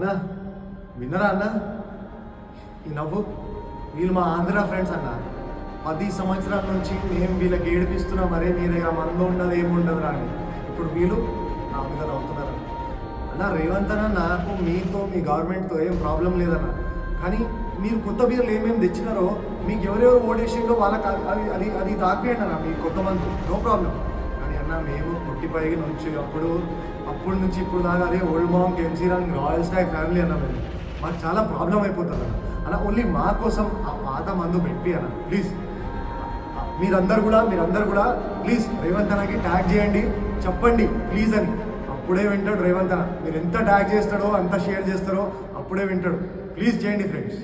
అన్నా విన్నరా అన్న ఈ నవ్వు? వీళ్ళు మా ఆంధ్ర ఫ్రెండ్స్ అన్న. 10 సంవత్సరాల నుంచి మేము వీళ్ళకి ఏడిపిస్తున్నాం, మరే మీ దగ్గర మందు ఉండదు ఏముండదు అని. ఇప్పుడు వీళ్ళు నా మీద నవ్వుతున్నారు అన్న. రేవంత్ అన్న, నాకు మీతో మీ గవర్నమెంట్తో ఏం ప్రాబ్లం లేదన్న, కానీ మీరు కొత్త బీర్లు ఏమేమి తెచ్చినారో మీకు ఎవరెవరు ఓటేసిండో వాళ్ళకి అది అది అది తాకిపోయండి అన్న. మీ కొత్త మందు నో ప్రాబ్లం, కానీ అన్న మేము పుట్టిపైకి నుంచి అప్పటి నుంచి ఇప్పుడు దాకా అదే ఓల్డ్ మాంక్ ఎంసీ రంగ్ రాయల్ స్టాక్ ఫ్యామిలీ అన్న. మేము మాకు చాలా ప్రాబ్లం అయిపోతుంది అన్న. ఓన్లీ మా కోసం ఆ పాత మందు పెట్టి అన్న ప్లీజ్. మీరందరూ కూడా ప్లీజ్ రేవంత్ అన్నకి ట్యాగ్ చేయండి, చెప్పండి ప్లీజ్ అని. అప్పుడే వింటాడు రేవంత్ అన్న. మీరు ఎంత ట్యాగ్ చేస్తాడో అంత షేర్ చేస్తారో అప్పుడే వింటాడు. ప్లీజ్ చేయండి ఫ్రెండ్స్.